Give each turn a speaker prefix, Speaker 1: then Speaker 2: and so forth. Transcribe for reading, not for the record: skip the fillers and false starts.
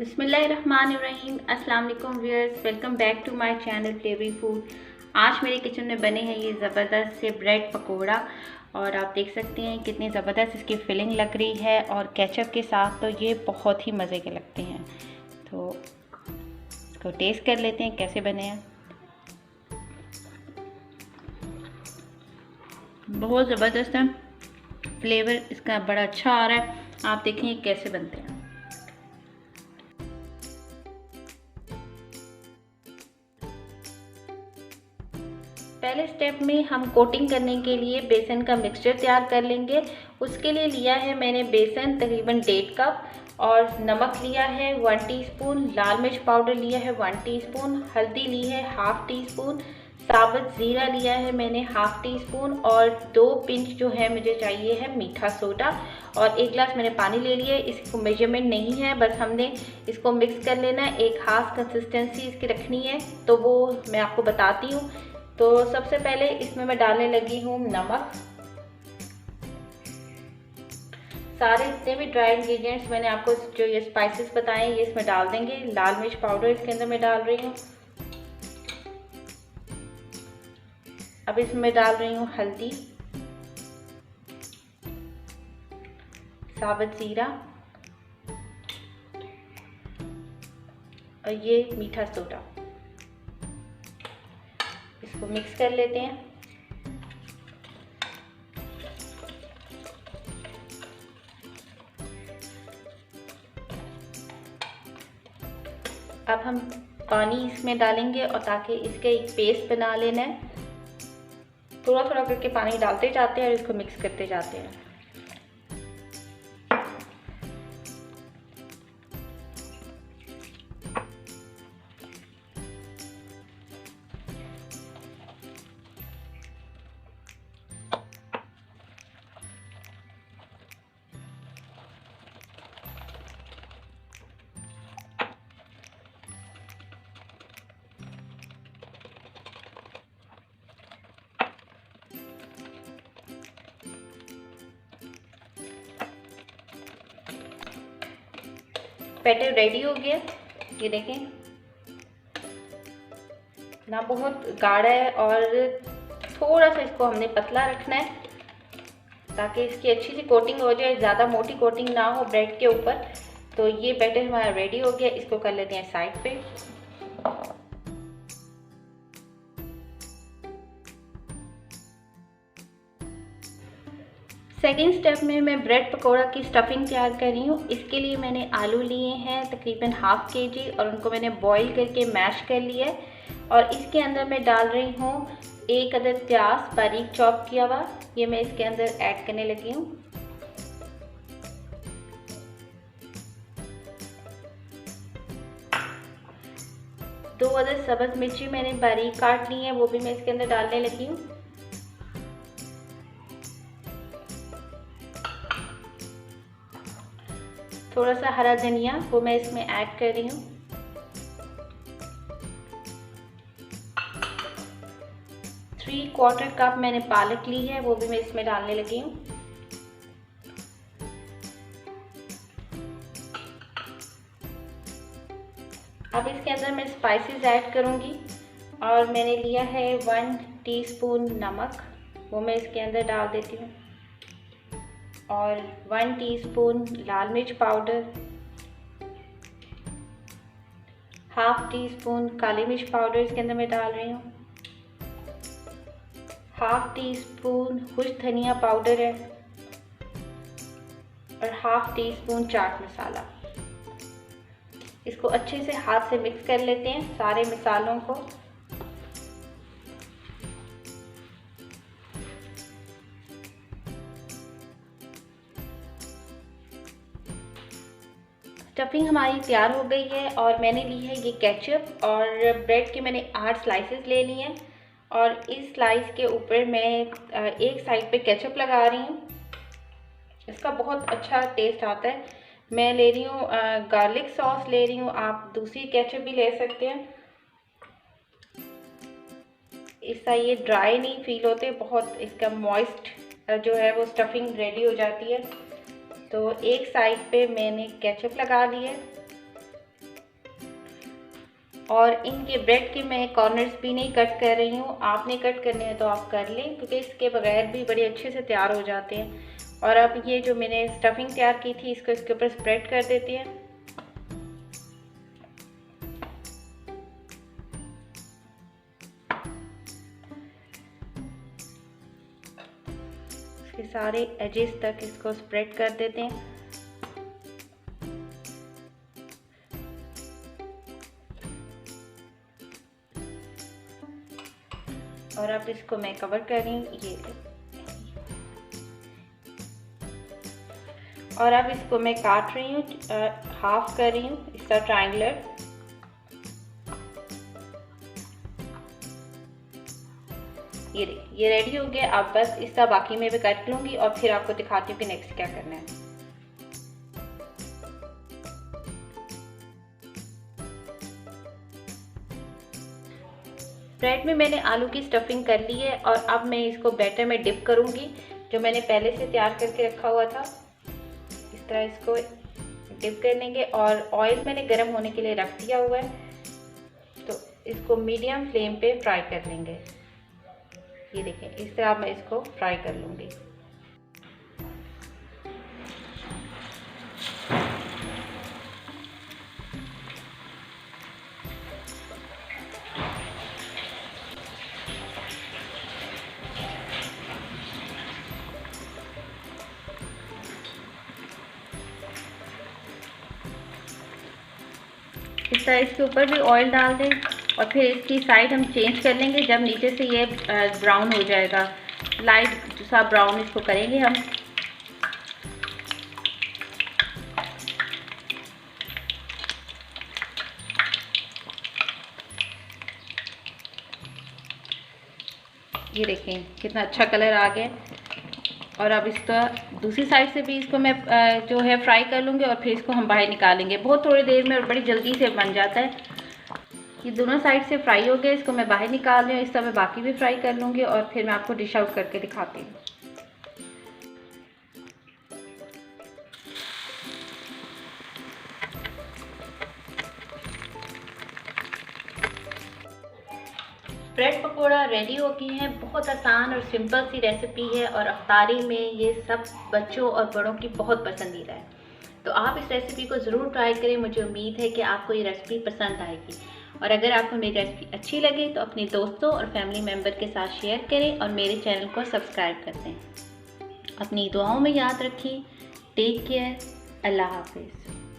Speaker 1: बिस्मिल्लाहिर्रहमानिर्रहीम। अस्सलाम वालेकुम viewers, welcome back to my channel flavory food. आज मेरे किचन में बने हैं ये ज़बरदस्त से ब्रेड पकोड़ा और आप देख सकते हैं कितनी ज़बरदस्त इसकी फिलिंग लग रही है और केचप के साथ तो ये बहुत ही मज़े के लगते हैं। तो इसको टेस्ट कर लेते हैं कैसे बने हैं। बहुत ज़बरदस्त है, फ्लेवर इसका बड़ा अच्छा आ रहा है। आप देखें कैसे बनते हैं। पहले स्टेप में हम कोटिंग करने के लिए बेसन का मिक्सचर तैयार कर लेंगे। उसके लिए लिया है मैंने बेसन तकरीबन 1.5 कप और नमक लिया है 1 टीस्पून, लाल मिर्च पाउडर लिया है 1 टीस्पून, हल्दी ली है हाफ टी स्पून, साबुत ज़ीरा लिया है मैंने हाफ टी स्पून और 2 पिंच जो है मुझे चाहिए है मीठा सोडा और 1 गिलास मैंने पानी ले लिया है। इसको मेजरमेंट नहीं है, बस हमने इसको मिक्स कर लेना है। एक खास कंसिस्टेंसी इसकी रखनी है तो वो मैं आपको बताती हूँ। तो सबसे पहले इसमें मैं डालने लगी हूँ नमक। सारे जितने भी ड्राई इंग्रेडिएंट्स मैंने आपको जो ये स्पाइसेस बताए ये इसमें डाल देंगे। लाल मिर्च पाउडर इसके अंदर मैं डाल रही हूँ। अब इसमें डाल रही हूँ हल्दी, साबुत ज़ीरा और ये मीठा सोडा। इसको मिक्स कर लेते हैं। अब हम पानी इसमें डालेंगे और ताकि इसके एक पेस्ट बना लेना है। थोड़ा थोड़ा करके पानी डालते जाते हैं और इसको मिक्स करते जाते हैं। बैटर रेडी हो गया, ये देखें ना, बहुत गाढ़ा है और थोड़ा सा इसको हमने पतला रखना है ताकि इसकी अच्छी सी कोटिंग हो जाए, ज़्यादा मोटी कोटिंग ना हो ब्रेड के ऊपर। तो ये बैटर हमारा रेडी हो गया, इसको कर लेते हैं साइड पे। सेकेंड स्टेप में मैं ब्रेड पकोड़ा की स्टफिंग तैयार कर रही हूँ। इसके लिए मैंने आलू लिए हैं तकरीबन हाफ kg और उनको मैंने बॉईल करके मैश कर लिया है और इसके अंदर मैं डाल रही हूँ 1 अदद प्याज बारीक चॉप किया हुआ। ये मैं इसके अंदर ऐड करने लगी हूँ। दो अदद सब्ज़ मिर्ची मैंने बारीक काट ली है, वो भी मैं इसके अंदर डालने लगी हूँ। थोड़ा सा हरा धनिया वो मैं इसमें ऐड कर रही हूँ। थ्री क्वार्टर कप मैंने पालक ली है, वो भी मैं इसमें डालने लगी हूँ। अब इसके अंदर मैं स्पाइसेस ऐड करूँगी और मैंने लिया है 1 टीस्पून नमक, वो मैं इसके अंदर डाल देती हूँ और 1 टीस्पून लाल मिर्च पाउडर, हाफ टी स्पून काली मिर्च पाउडर इसके अंदर मैं डाल रही हूँ, हाफ टी स्पून खुश्क धनिया पाउडर है और half tea spoon chaat masala. इसको अच्छे से हाथ से मिक्स कर लेते हैं सारे मसालों को। स्टफिंग हमारी तैयार हो गई है और मैंने ली है ये केचप और ब्रेड के मैंने 8 स्लाइसेस ले लिए हैं और इस स्लाइस के ऊपर मैं एक साइड पे केचप लगा रही हूँ। इसका बहुत अच्छा टेस्ट आता है। मैं ले रही हूँ गार्लिक सॉस ले रही हूँ, आप दूसरी केचप भी ले सकते हैं। इसका ये ड्राई नहीं फील होते, बहुत इसका मॉइस्ट जो है वो स्टफिंग रेडी हो जाती है। तो एक साइड पे मैंने केचप लगा ली है और इनके ब्रेड के मैं कॉर्नर्स भी नहीं कट कर रही हूँ, आपने कट करने हैं तो आप कर लें, क्योंकि इसके बगैर भी बड़े अच्छे से तैयार हो जाते हैं। और अब ये जो मैंने स्टफिंग तैयार की थी इसको इसके ऊपर स्प्रेड कर देते हैं। इसके सारे एजेस तक इसको स्प्रेड कर देते हैं। और अब इसको मैं कवर कर रही हूँ, ये और अब इसको मैं काट रही हूँ, हाफ कर रही हूँ इसका ट्रायंगुलर। ये रेडी हो गया। अब बस इसका बाकी मैं भी कट लूँगी और फिर आपको दिखाती हूँ कि नेक्स्ट क्या करना है। ब्रेड में मैंने आलू की स्टफिंग कर ली है और अब मैं इसको बैटर में डिप करूँगी, जो मैंने पहले से तैयार करके रखा हुआ था। इस तरह इसको डिप कर लेंगे और ऑयल मैंने गर्म होने के लिए रख दिया हुआ है, तो इसको मीडियम फ्लेम पे फ्राई कर लेंगे। ये देखें, इस तरह मैं इसको फ्राई कर लूँगी। इस तरह इसके ऊपर भी ऑयल डाल दें और फिर इसकी साइड हम चेंज कर लेंगे जब नीचे से ये ब्राउन हो जाएगा। लाइट सा ब्राउन इसको करेंगे हम। ये देखें कितना अच्छा कलर आ गया। और अब इसका दूसरी साइड से भी इसको मैं जो है फ्राई कर लूँगी और फिर इसको हम बाहर निकालेंगे। बहुत थोड़ी देर में और बड़ी जल्दी से बन जाता है। ये दोनों साइड से फ्राई हो गए, इसको मैं बाहर निकाल रही हूँ। इस तरह मैं बाकी भी फ्राई कर लूँगी और फिर मैं आपको डिश आउट करके दिखाती हूँ। ब्रेड पकोड़ा रेडी हो गए हैं। बहुत आसान और सिंपल सी रेसिपी है और अफ्तारी में ये सब बच्चों और बड़ों की बहुत पसंदीदा है। तो आप इस रेसिपी को ज़रूर ट्राई करें। मुझे उम्मीद है कि आपको ये रेसिपी पसंद आएगी। और अगर आपको मेरी रेसिपी अच्छी लगे तो अपने दोस्तों और फैमिली मेम्बर के साथ शेयर करें और मेरे चैनल को सब्सक्राइब कर दें। अपनी दुआओं में याद रखें। Take care. अल्लाह हाफिज़।